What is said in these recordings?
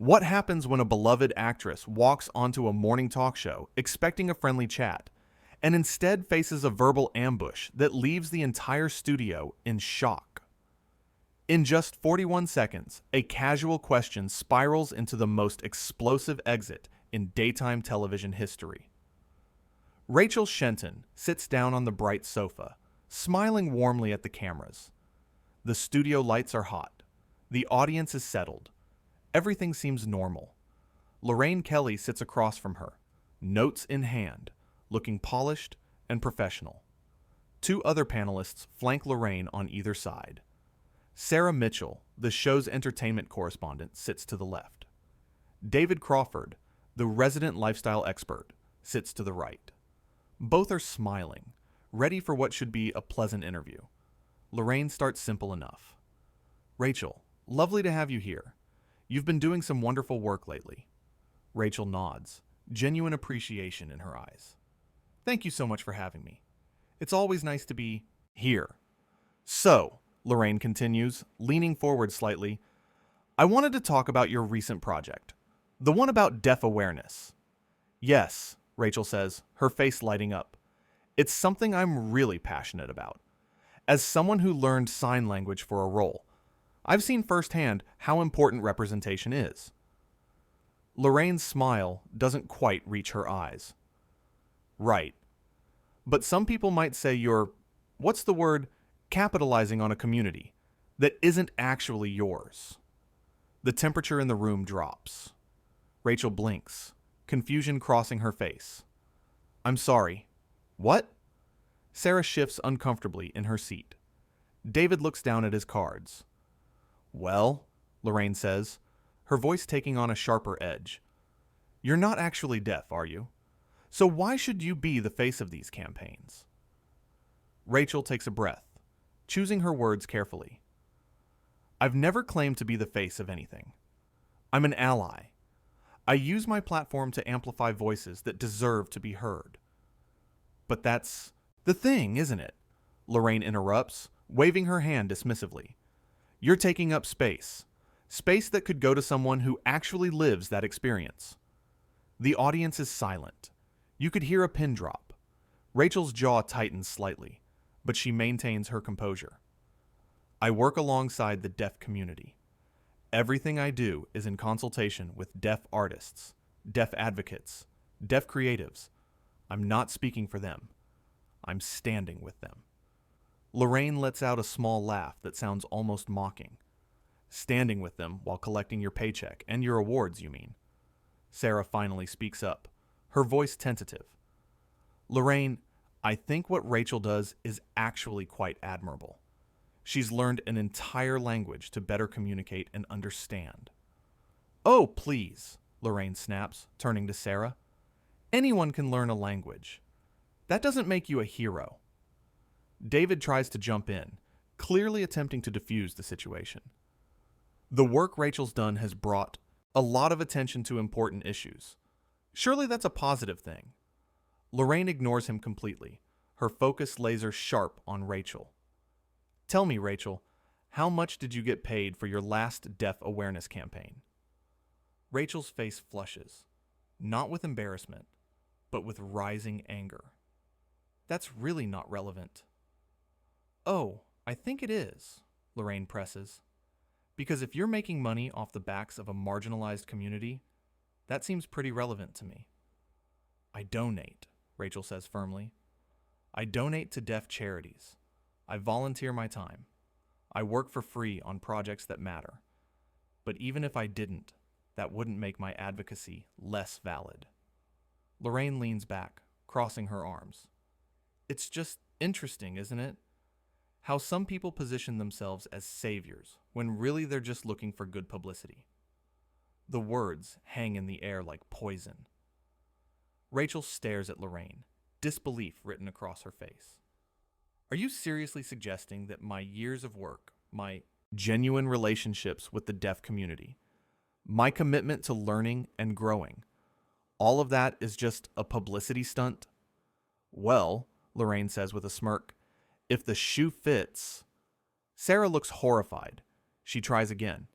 What happens when a beloved actress walks onto a morning talk show expecting a friendly chat and instead faces a verbal ambush that leaves the entire studio in shock? In just 41 seconds, a casual question spirals into the most explosive exit in daytime television history. Rachel Shenton sits down on the bright sofa, smiling warmly at the cameras. The studio lights are hot. The audience is settled. Everything seems normal. Lorraine Kelly sits across from her, notes in hand, looking polished and professional. Two other panelists flank Lorraine on either side. Sarah Mitchell, the show's entertainment correspondent, sits to the left. David Crawford, the resident lifestyle expert, sits to the right. Both are smiling, ready for what should be a pleasant interview. Lorraine starts simple enough. Rachel, lovely to have you here. You've been doing some wonderful work lately. Rachel nods, genuine appreciation in her eyes. Thank you so much for having me. It's always nice to be here. So, Lorraine continues, leaning forward slightly, I wanted to talk about your recent project, the one about deaf awareness. Yes, Rachel says, her face lighting up. It's something I'm really passionate about. As someone who learned sign language for a role, I've seen firsthand how important representation is. Lorraine's smile doesn't quite reach her eyes. Right. But some people might say you're, what's the word, capitalizing on a community that isn't actually yours. The temperature in the room drops. Rachel blinks, confusion crossing her face. I'm sorry. What? Sarah shifts uncomfortably in her seat. David looks down at his cards. Well, Lorraine says, her voice taking on a sharper edge. You're not actually deaf, are you? So why should you be the face of these campaigns? Rachel takes a breath, choosing her words carefully. I've never claimed to be the face of anything. I'm an ally. I use my platform to amplify voices that deserve to be heard. But that's the thing, isn't it? Lorraine interrupts, waving her hand dismissively. You're taking up space. Space that could go to someone who actually lives that experience. The audience is silent. You could hear a pin drop. Rachel's jaw tightens slightly, but she maintains her composure. I work alongside the deaf community. Everything I do is in consultation with deaf artists, deaf advocates, deaf creatives. I'm not speaking for them. I'm standing with them. Lorraine lets out a small laugh that sounds almost mocking. Standing with them while collecting your paycheck and your awards, you mean? Sarah finally speaks up, her voice tentative. Lorraine, I think what Rachel does is actually quite admirable. She's learned an entire language to better communicate and understand. Oh, please, Lorraine snaps, turning to Sarah. Anyone can learn a language. That doesn't make you a hero. David tries to jump in, clearly attempting to defuse the situation. The work Rachel's done has brought a lot of attention to important issues. Surely that's a positive thing. Lorraine ignores him completely, her focus laser sharp on Rachel. Tell me, Rachel, how much did you get paid for your last deaf awareness campaign? Rachel's face flushes, not with embarrassment, but with rising anger. That's really not relevant. Oh, I think it is, Lorraine presses. Because if you're making money off the backs of a marginalized community, that seems pretty relevant to me. I donate, Rachel says firmly. I donate to deaf charities. I volunteer my time. I work for free on projects that matter. But even if I didn't, that wouldn't make my advocacy less valid. Lorraine leans back, crossing her arms. It's just interesting, isn't it? How some people position themselves as saviors when really they're just looking for good publicity. The words hang in the air like poison. Rachel stares at Lorraine, disbelief written across her face. Are you seriously suggesting that my years of work, my genuine relationships with the deaf community, my commitment to learning and growing, all of that is just a publicity stunt? Well, Lorraine says with a smirk, if the shoe fits. Sarah looks horrified. She tries again.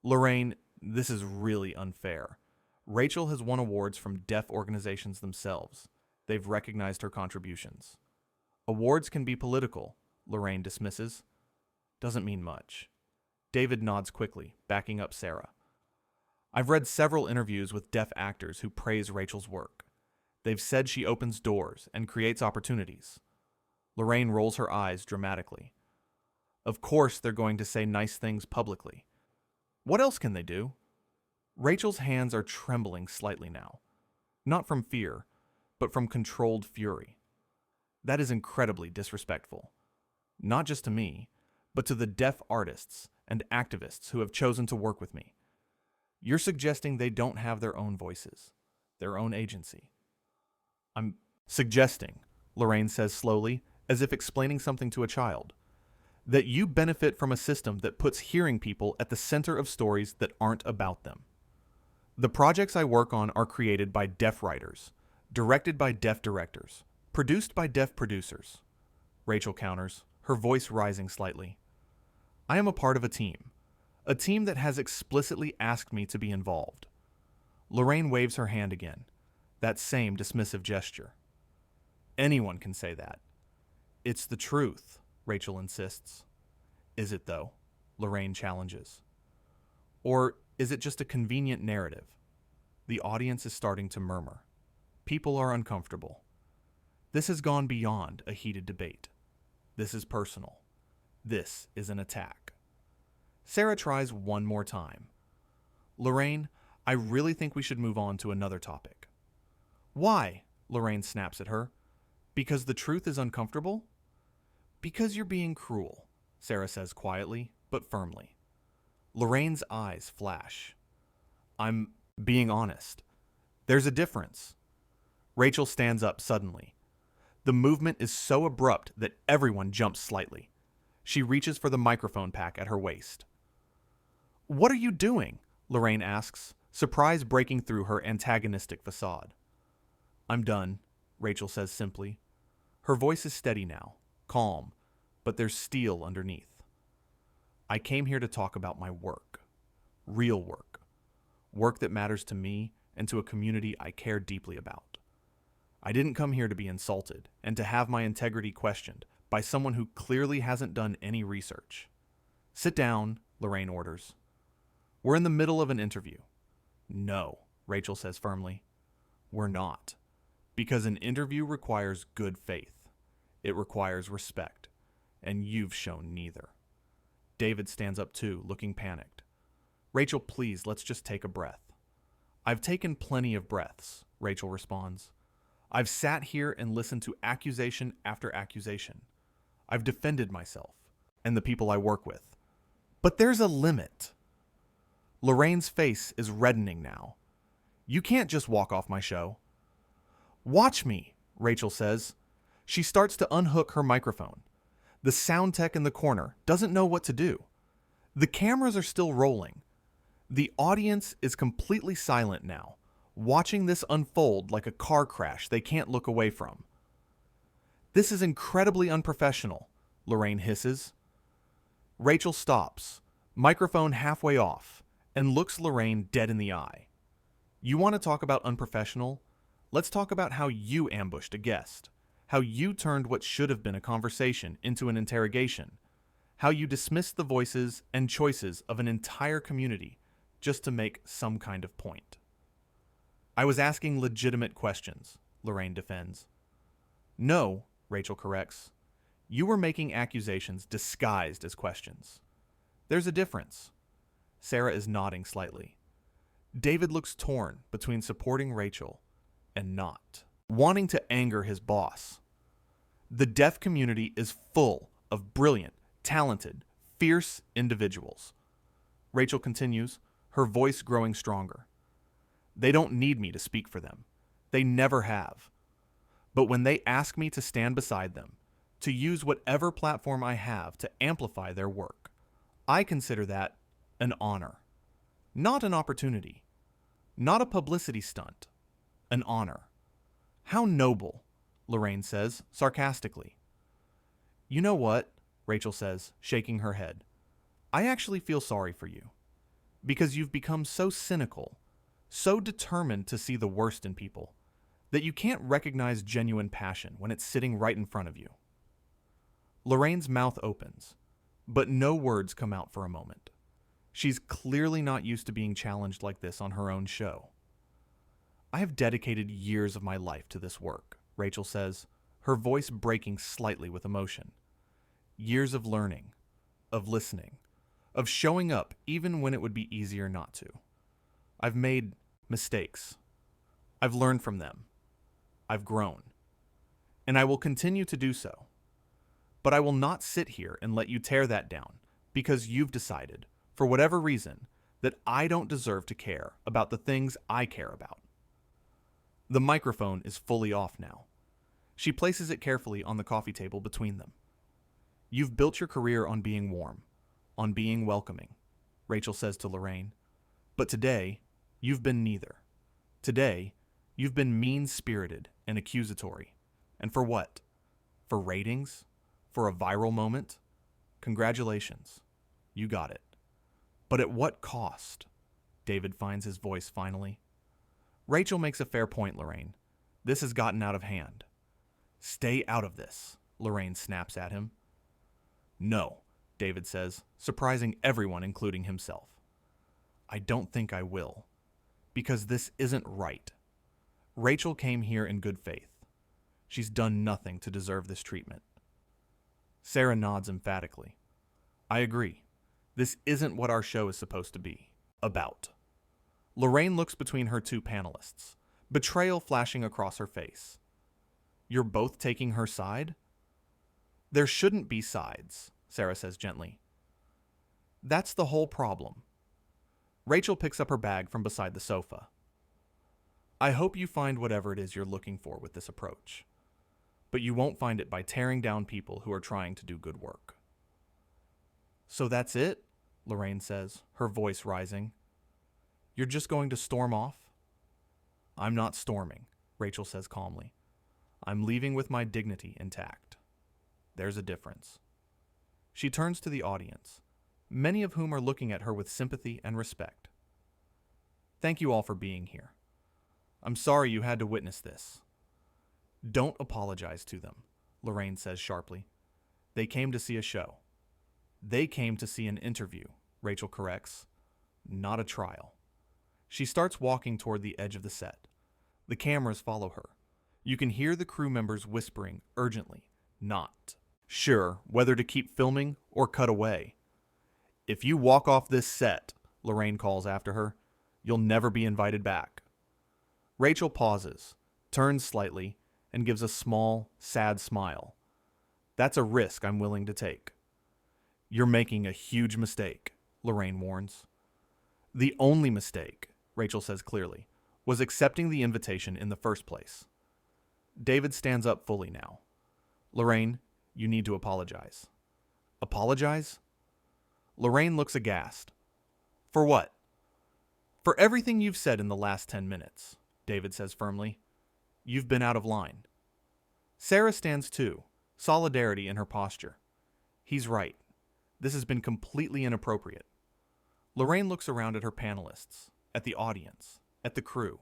Lorraine, This is really unfair. Rachel has won awards from deaf organizations themselves. They've recognized her contributions. Awards can be political, Lorraine dismisses. Doesn't mean much. David nods quickly, backing up Sarah. I've read several interviews with deaf actors who praise Rachel's work. They've said she opens doors and creates opportunities. Lorraine rolls her eyes dramatically. Of course they're going to say nice things publicly. What else can they do? Rachel's hands are trembling slightly now. Not from fear, but from controlled fury. That is incredibly disrespectful. Not just to me, but to the deaf artists and activists who have chosen to work with me. You're suggesting they don't have their own voices, their own agency. I'm suggesting, Lorraine says slowly, as if explaining something to a child, that you benefit from a system that puts hearing people at the center of stories that aren't about them. The projects I work on are created by deaf writers, directed by deaf directors, produced by deaf producers. Rachel counters, her voice rising slightly. I am a part of a team that has explicitly asked me to be involved. Lorraine waves her hand again, that same dismissive gesture. Anyone can say that. It's the truth, Rachel insists. Is it though? Lorraine challenges. Or is it just a convenient narrative? The audience is starting to murmur. People are uncomfortable. This has gone beyond a heated debate. This is personal. This is an attack. Sarah tries one more time. Lorraine, I really think we should move on to another topic. Why? Lorraine snaps at her. Because the truth is uncomfortable? Because you're being cruel, Sarah says quietly, but firmly. Lorraine's eyes flash. I'm being honest. There's a difference. Rachel stands up suddenly. The movement is so abrupt that everyone jumps slightly. She reaches for the microphone pack at her waist. What are you doing? Lorraine asks, surprise breaking through her antagonistic facade. I'm done, Rachel says simply. Her voice is steady now, calm, but there's steel underneath. I came here to talk about my work. Real work. Work that matters to me and to a community I care deeply about. I didn't come here to be insulted and to have my integrity questioned by someone who clearly hasn't done any research. Sit down, Lorraine orders. We're in the middle of an interview. No, Rachel says firmly. We're not. Because an interview requires good faith. It requires respect. And you've shown neither. David stands up too, looking panicked. Rachel, please, let's just take a breath. I've taken plenty of breaths, Rachel responds. I've sat here and listened to accusation after accusation. I've defended myself and the people I work with. But there's a limit. Lorraine's face is reddening now. You can't just walk off my show. Watch me, Rachel says. She starts to unhook her microphone. The sound tech in the corner doesn't know what to do. The cameras are still rolling. The audience is completely silent now, watching this unfold like a car crash they can't look away from. This is incredibly unprofessional, Lorraine hisses. Rachel stops, microphone halfway off, and looks Lorraine dead in the eye. You want to talk about unprofessional? Let's talk about how you ambushed a guest, how you turned what should have been a conversation into an interrogation, how you dismissed the voices and choices of an entire community just to make some kind of point. I was asking legitimate questions, Lorraine defends. No, Rachel corrects. You were making accusations disguised as questions. There's a difference. Sarah is nodding slightly. David looks torn between supporting Rachel and not, wanting to anger his boss. The deaf community is full of brilliant, talented, fierce individuals. Rachel continues, her voice growing stronger. They don't need me to speak for them. They never have. But when they ask me to stand beside them, to use whatever platform I have to amplify their work, I consider that an honor. Not an opportunity. Not a publicity stunt. An honor. How noble, Lorraine says, sarcastically. You know what? Rachel says, shaking her head. I actually feel sorry for you. because you've become so cynical, so determined to see the worst in people, that you can't recognize genuine passion when it's sitting right in front of you. Lorraine's mouth opens, but no words come out for a moment. She's clearly not used to being challenged like this on her own show. I have dedicated years of my life to this work, Rachel says, her voice breaking slightly with emotion. Years of learning, of listening, of showing up even when it would be easier not to. I've made mistakes. I've learned from them. I've grown. And I will continue to do so. But I will not sit here and let you tear that down because you've decided, for whatever reason, that I don't deserve to care about the things I care about. The microphone is fully off now. She places it carefully on the coffee table between them. You've built your career on being warm, on being welcoming, Rachel says to Lorraine. But today, you've been neither. Today, you've been mean-spirited and accusatory. And for what? For ratings? For a viral moment? Congratulations. You got it. But at what cost? David finds his voice finally. Rachel makes a fair point, Lorraine. This has gotten out of hand. Stay out of this, Lorraine snaps at him. No, David says, surprising everyone, including himself. I don't think I will. Because this isn't right. Rachel came here in good faith. She's done nothing to deserve this treatment. Sarah nods emphatically. I agree. This isn't what our show is supposed to be about. Lorraine looks between her two panelists, betrayal flashing across her face. You're both taking her side? There shouldn't be sides, Sarah says gently. That's the whole problem. Rachel picks up her bag from beside the sofa. I hope you find whatever it is you're looking for with this approach. But you won't find it by tearing down people who are trying to do good work. So that's it? Lorraine says, her voice rising. You're just going to storm off? I'm not storming, Rachel says calmly. I'm leaving with my dignity intact. There's a difference. She turns to the audience, many of whom are looking at her with sympathy and respect. Thank you all for being here. I'm sorry you had to witness this. Don't apologize to them, Lorraine says sharply. They came to see a show. They came to see an interview, Rachel corrects. Not a trial. She starts walking toward the edge of the set. The cameras follow her. You can hear the crew members whispering urgently, not sure whether to keep filming or cut away. If you walk off this set, Lorraine calls after her, you'll never be invited back. Rachel pauses, turns slightly, and gives a small, sad smile. That's a risk I'm willing to take. You're making a huge mistake, Lorraine warns. The only mistake, Rachel says clearly, was accepting the invitation in the first place. David stands up fully now. Lorraine, you need to apologize. Apologize? Lorraine looks aghast. For what? For everything you've said in the last 10 minutes, David says firmly. You've been out of line. Sarah stands too, solidarity in her posture. He's right. This has been completely inappropriate. Lorraine looks around at her panelists, at the audience, at the crew.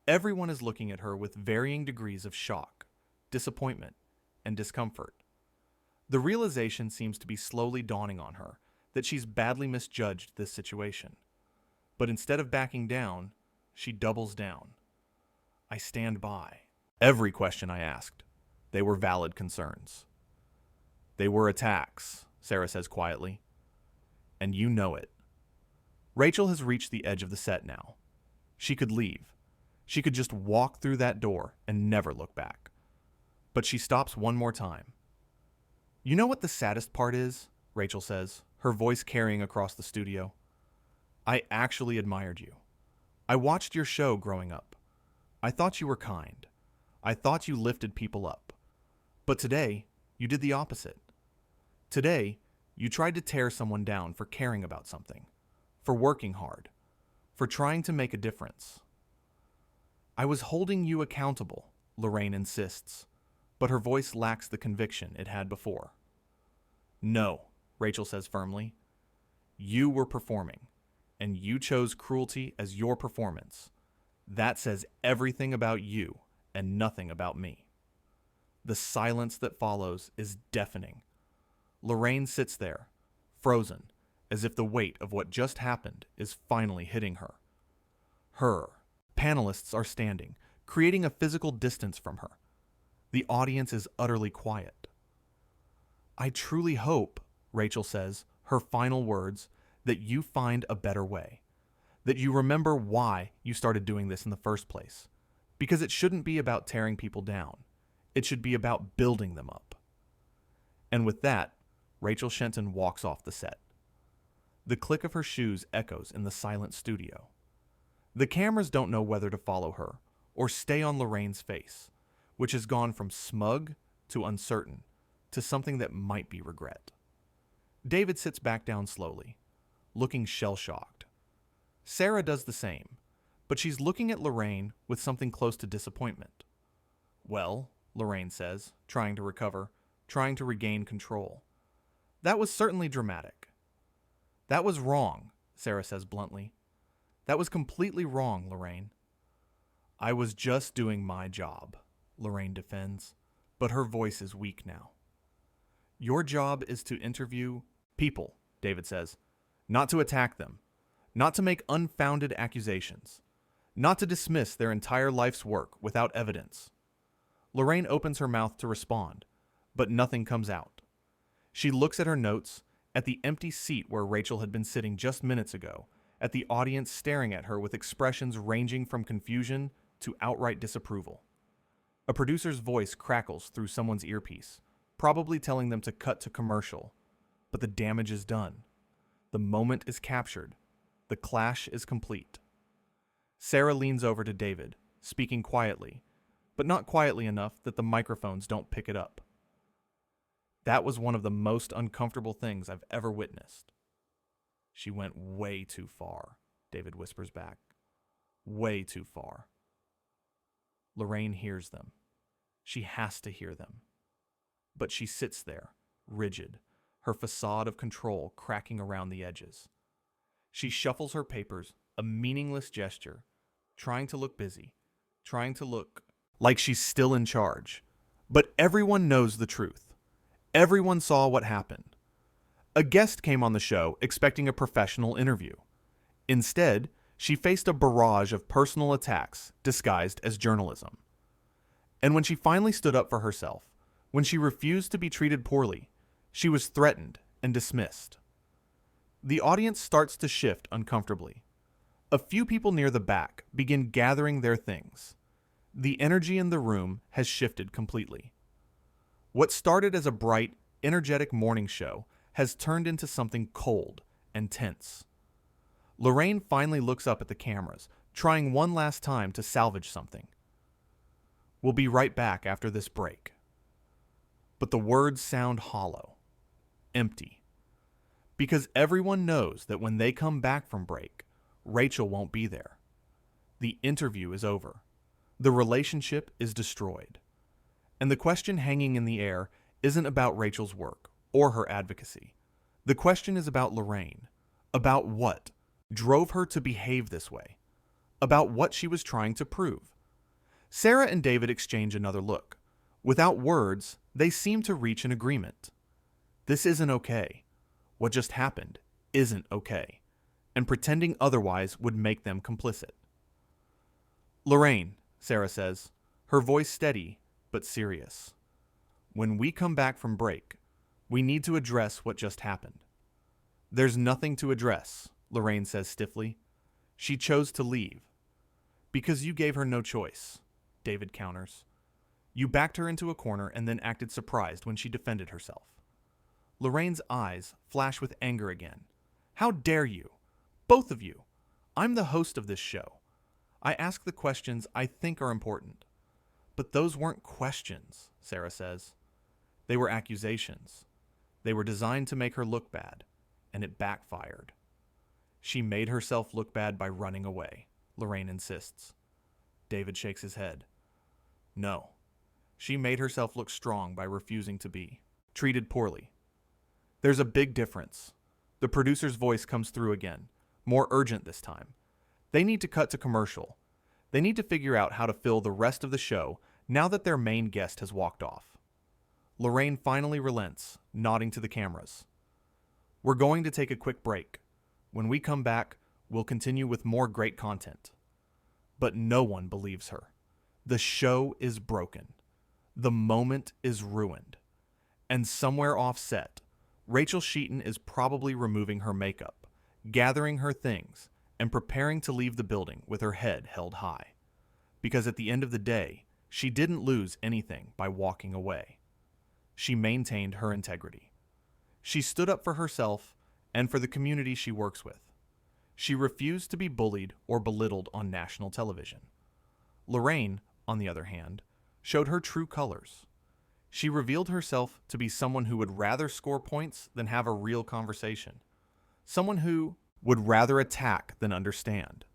Everyone is looking at her with varying degrees of shock, disappointment, and discomfort. The realization seems to be slowly dawning on her that she's badly misjudged this situation. But instead of backing down, she doubles down. I stand by. Every question I asked, they were valid concerns. They were attacks, Sarah says quietly. And you know it. Rachel has reached the edge of the set now. She could leave. She could just walk through that door and never look back. But she stops one more time. You know what the saddest part is? Rachel says, her voice carrying across the studio. I actually admired you. I watched your show growing up. I thought you were kind. I thought you lifted people up. But today, you did the opposite. Today, you tried to tear someone down for caring about something, for working hard, for trying to make a difference. I was holding you accountable, Lorraine insists, but her voice lacks the conviction it had before. No, Rachel says firmly. You were performing, and you chose cruelty as your performance. That says everything about you and nothing about me." The silence that follows is deafening. Lorraine sits there, frozen, as if the weight of what just happened is finally hitting her. Panelists are standing, creating a physical distance from her. The audience is utterly quiet. "I truly hope," Rachel says, her final words, "that you find a better way. That you remember why you started doing this in the first place. Because it shouldn't be about tearing people down. It should be about building them up." And with that, Rachel Shenton walks off the set. The click of her shoes echoes in the silent studio. The cameras don't know whether to follow her or stay on Lorraine's face, which has gone from smug to uncertain to something that might be regret. David sits back down slowly, looking shell-shocked. Sarah does the same, but she's looking at Lorraine with something close to disappointment. "Well," Lorraine says, trying to recover, trying to regain control, "that was certainly dramatic." "That was wrong," Sarah says bluntly. "That was completely wrong, Lorraine." "I was just doing my job," Lorraine defends, but her voice is weak now. "Your job is to interview people," David says, "not to attack them, not to make unfounded accusations, not to dismiss their entire life's work without evidence." Lorraine opens her mouth to respond, but nothing comes out. She looks at her notes, at the empty seat where Rachel had been sitting just minutes ago, at the audience staring at her with expressions ranging from confusion to outright disapproval. A producer's voice crackles through someone's earpiece, probably telling them to cut to commercial, but the damage is done. The moment is captured. The clash is complete. Sarah leans over to David, speaking quietly, but not quietly enough that the microphones don't pick it up. "That was one of the most uncomfortable things I've ever witnessed." "She went way too far," David whispers back. "Way too far." Lorraine hears them. She has to hear them. But she sits there, rigid, her facade of control cracking around the edges. She shuffles her papers, a meaningless gesture, trying to look busy, trying to look like she's still in charge. But everyone knows the truth. Everyone saw what happened. A guest came on the show expecting a professional interview. Instead, she faced a barrage of personal attacks disguised as journalism. And when she finally stood up for herself, when she refused to be treated poorly, she was threatened and dismissed. The audience starts to shift uncomfortably. A few people near the back begin gathering their things. The energy in the room has shifted completely. What started as a bright, energetic morning show has turned into something cold and tense. Lorraine finally looks up at the cameras, trying one last time to salvage something. "We'll be right back after this break." But the words sound hollow, empty. Because everyone knows that when they come back from break, Rachel won't be there. The interview is over. The relationship is destroyed. And the question hanging in the air isn't about Rachel's work or her advocacy. The question is about Lorraine, about what drove her to behave this way, about what she was trying to prove. Sarah and David exchange another look. Without words, they seem to reach an agreement. This isn't okay. What just happened isn't okay, and pretending otherwise would make them complicit. "Lorraine," Sarah says, her voice steady but serious, "when we come back from break, we need to address what just happened." "There's nothing to address," Lorraine says stiffly. "She chose to leave." "Because you gave her no choice," David counters. "You backed her into a corner and then acted surprised when she defended herself." Lorraine's eyes flash with anger again. "How dare you? Both of you! I'm the host of this show. I ask the questions I think are important." "But those weren't questions," Sarah says. "They were accusations. They were designed to make her look bad, and it backfired." "She made herself look bad by running away," Lorraine insists. David shakes his head. "No. She made herself look strong by refusing to be treated poorly." "There's a big difference." The producer's voice comes through again, more urgent this time. They need to cut to commercial. They need to figure out how to fill the rest of the show now that their main guest has walked off. Lorraine finally relents, nodding to the cameras. We're going to take a quick break. When we come back, we'll continue with more great content. But no one believes her. The show is broken. The moment is ruined. And somewhere off set, Rachel Shenton is probably removing her makeup, gathering her things, and preparing to leave the building with her head held high. Because at the end of the day, she didn't lose anything by walking away. She maintained her integrity. She stood up for herself and for the community she works with. She refused to be bullied or belittled on national television. Lorraine, on the other hand, showed her true colors. She revealed herself to be someone who would rather score points than have a real conversation. Someone who would rather attack than understand.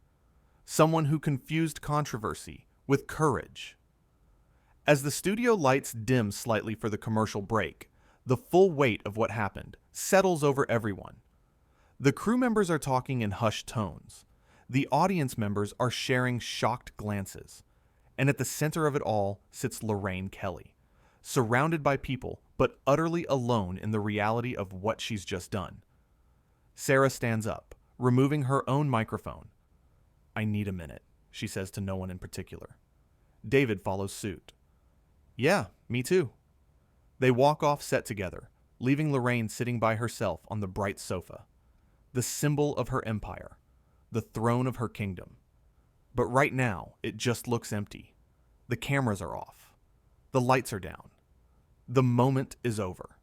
Someone who confused controversy with courage. As the studio lights dim slightly for the commercial break, the full weight of what happened settles over everyone. The crew members are talking in hushed tones. The audience members are sharing shocked glances. And at the center of it all sits Lorraine Kelly, surrounded by people but utterly alone in the reality of what she's just done. Sarah stands up, removing her own microphone. "I need a minute," she says to no one in particular. David follows suit. "Yeah, me too." They walk off set together, leaving Lorraine sitting by herself on the bright sofa, the symbol of her empire, the throne of her kingdom. But right now, it just looks empty. The cameras are off. The lights are down. The moment is over.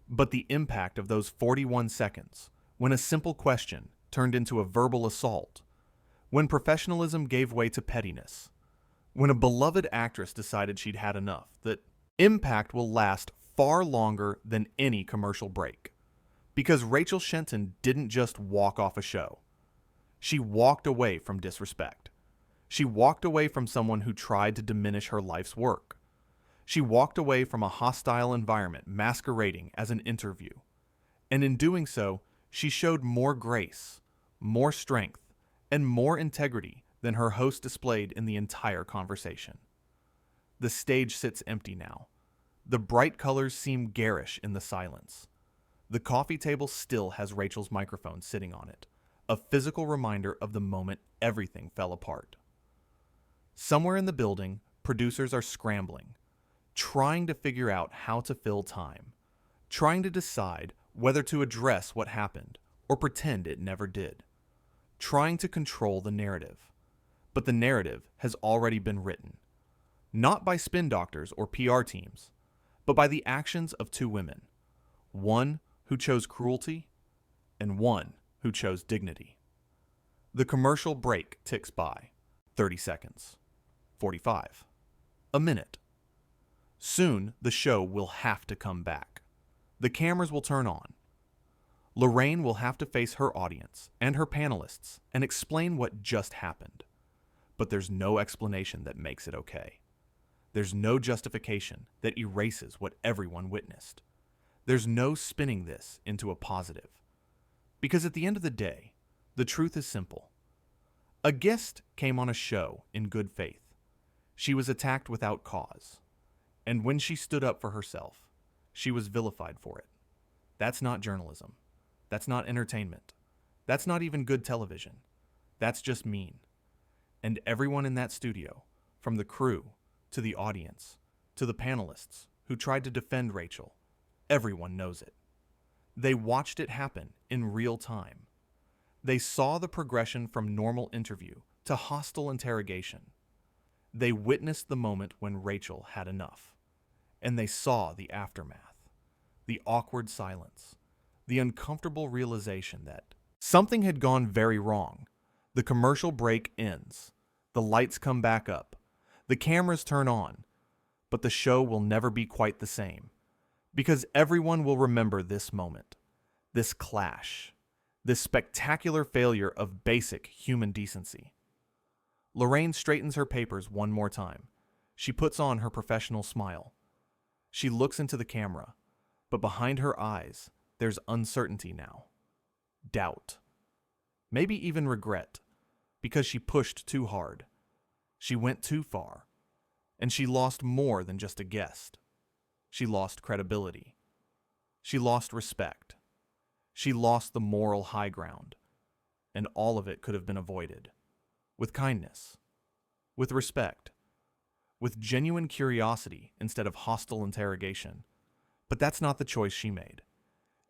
But the impact of those 41 seconds, when a simple question turned into a verbal assault, when professionalism gave way to pettiness, when a beloved actress decided she'd had enough, that impact will last far longer than any commercial break. Because Rachel Shenton didn't just walk off a show. She walked away from disrespect. She walked away from someone who tried to diminish her life's work. She walked away from a hostile environment masquerading as an interview. And in doing so, she showed more grace, more strength, and more integrity than her host displayed in the entire conversation. The stage sits empty now. The bright colors seem garish in the silence. The coffee table still has Rachel's microphone sitting on it, a physical reminder of the moment everything fell apart. Somewhere in the building, producers are scrambling, trying to figure out how to fill time, trying to decide whether to address what happened or pretend it never did, trying to control the narrative. But the narrative has already been written, not by spin doctors or PR teams, but by the actions of two women, one who chose cruelty and one who chose dignity. The commercial break ticks by. 30 seconds. 45. A minute. Soon, the show will have to come back. The cameras will turn on. Lorraine will have to face her audience and her panelists and explain what just happened. But there's no explanation that makes it okay. There's no justification that erases what everyone witnessed. There's no spinning this into a positive. Because at the end of the day, the truth is simple. A guest came on a show in good faith. She was attacked without cause. And when she stood up for herself, she was vilified for it. That's not journalism. That's not entertainment. That's not even good television. That's just mean. And everyone in that studio, from the crew to the audience to the panelists who tried to defend Rachel, everyone knows it. They watched it happen in real time. They saw the progression from normal interview to hostile interrogation. They witnessed the moment when Rachel had enough. And they saw the aftermath, the awkward silence, the uncomfortable realization that something had gone very wrong. The commercial break ends. The lights come back up. The cameras turn on. But the show will never be quite the same. Because everyone will remember this moment, this clash, this spectacular failure of basic human decency. Lorraine straightens her papers one more time. She puts on her professional smile. She looks into the camera, but behind her eyes, there's uncertainty now. Doubt. maybe even regret, because she pushed too hard. She went too far, and she lost more than just a guest. She lost credibility. She lost respect. She lost the moral high ground, and all of it could have been avoided. With kindness, with respect, with genuine curiosity instead of hostile interrogation. But that's not the choice she made.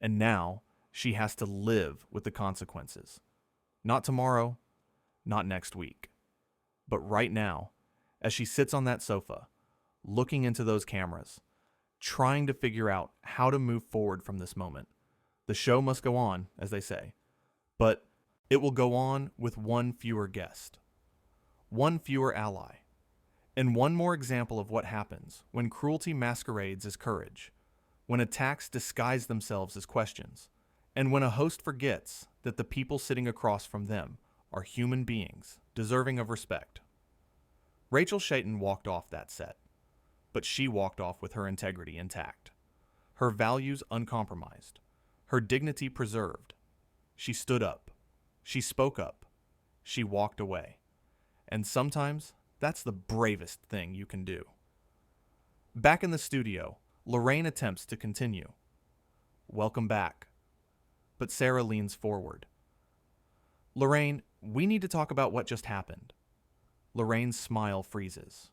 And now she has to live with the consequences. Not tomorrow, not next week, but right now, as she sits on that sofa, looking into those cameras, trying to figure out how to move forward from this moment. The show must go on, as they say, but it will go on with one fewer guest, one fewer ally, and one more example of what happens when cruelty masquerades as courage, when attacks disguise themselves as questions, and when a host forgets that the people sitting across from them are human beings deserving of respect. Rachel Shenton walked off that set, but she walked off with her integrity intact, her values uncompromised, her dignity preserved. She stood up, she spoke up, she walked away. And sometimes that's the bravest thing you can do. Back in the studio, Lorraine attempts to continue. Welcome back. But Sarah leans forward. Lorraine, we need to talk about what just happened. Lorraine's smile freezes.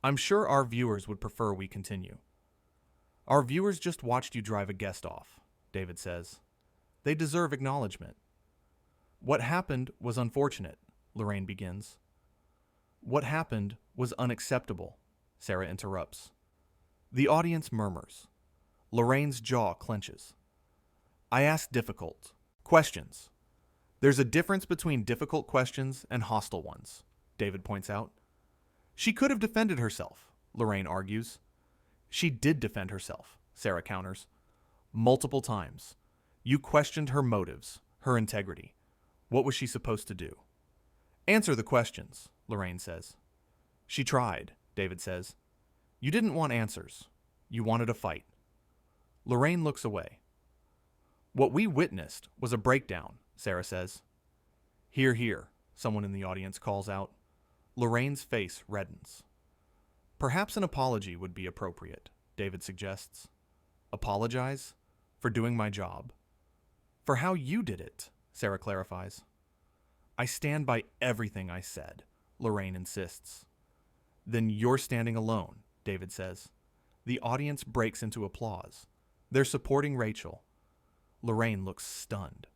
I'm sure our viewers would prefer we continue. Our viewers just watched you drive a guest off, David says. They deserve acknowledgement. What happened was unfortunate, Lorraine begins. What happened was unacceptable, Sarah interrupts. The audience murmurs. Lorraine's jaw clenches. I ask difficult questions. There's a difference between difficult questions and hostile ones, David points out. She could have defended herself, Lorraine argues. She did defend herself, Sarah counters. Multiple times. You questioned her motives, her integrity. What was she supposed to do? Answer the questions, Lorraine says. She tried, David says. You didn't want answers. You wanted a fight. Lorraine looks away. What we witnessed was a breakdown, Sarah says. Hear, hear, someone in the audience calls out. Lorraine's face reddens. Perhaps an apology would be appropriate, David suggests. Apologize? For doing my job. For how you did it, Sarah clarifies. I stand by everything I said, Lorraine insists. Then you're standing alone, David says. The audience breaks into applause. They're supporting Rachel. Lorraine looks stunned.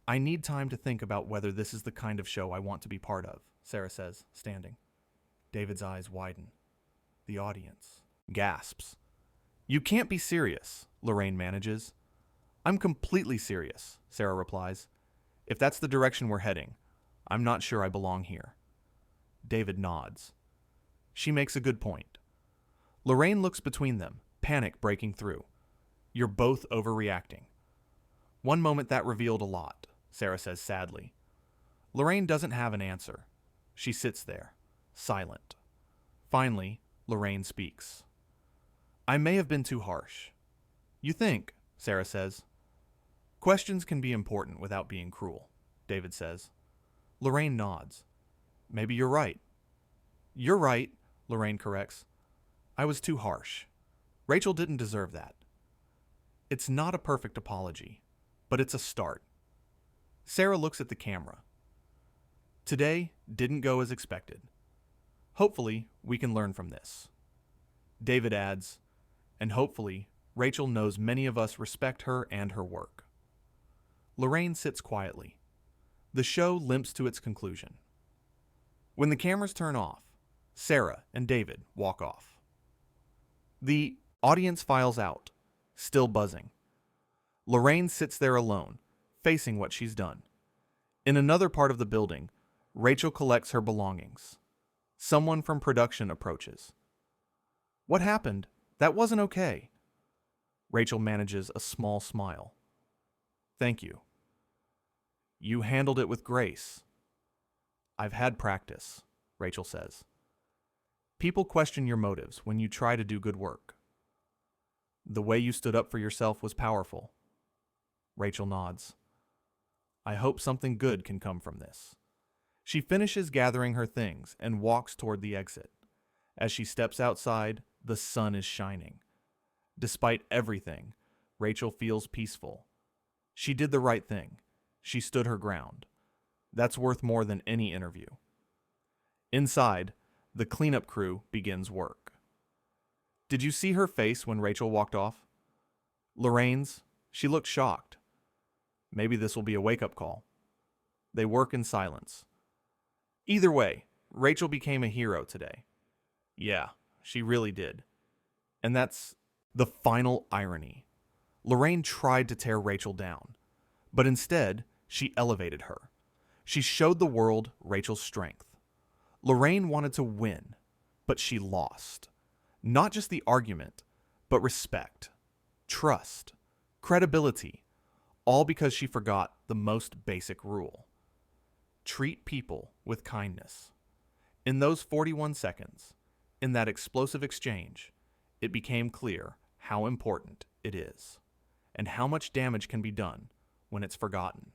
I need time to think about whether this is the kind of show I want to be part of, Sarah says, standing. David's eyes widen. The audience gasps. You can't be serious, Lorraine manages. I'm completely serious, Sarah replies. If that's the direction we're heading, I'm not sure I belong here. David nods. She makes a good point. Lorraine looks between them, panic breaking through. You're both overreacting. One moment that revealed a lot, Sarah says sadly. Lorraine doesn't have an answer. She sits there, silent. Finally, Lorraine speaks. I may have been too harsh. You think, Sarah says. Questions can be important without being cruel, David says. Lorraine nods. Maybe you're right. You're right, Lorraine corrects. I was too harsh. Rachel didn't deserve that. It's not a perfect apology, but it's a start. Sarah looks at the camera. Today didn't go as expected. Hopefully, we can learn from this. David adds, and hopefully, Rachel knows many of us respect her and her work. Lorraine sits quietly. The show limps to its conclusion. When the cameras turn off, Sarah and David walk off. The audience files out, still buzzing. Lorraine sits there alone, facing what she's done. In another part of the building, Rachel collects her belongings. Someone from production approaches. What happened? That wasn't okay. Rachel manages a small smile. Thank you. You handled it with grace. I've had practice, Rachel says. People question your motives when you try to do good work. The way you stood up for yourself was powerful. Rachel nods. I hope something good can come from this. She finishes gathering her things and walks toward the exit. As she steps outside, the sun is shining. Despite everything, Rachel feels peaceful. She did the right thing. She stood her ground. That's worth more than any interview. Inside, the cleanup crew begins work. Did you see her face when Rachel walked off? Lorraine's, she looked shocked. Maybe this will be a wake-up call. They work in silence. Either way, Rachel became a hero today. Yeah, she really did. And that's the final irony. Lorraine tried to tear Rachel down, but instead, she elevated her. She showed the world Rachel's strength. Lorraine wanted to win, but she lost. Not just the argument, but respect, trust, credibility, all because she forgot the most basic rule. Treat people with kindness. In those 41 seconds, in that explosive exchange, it became clear how important it is, and how much damage can be done when it's forgotten.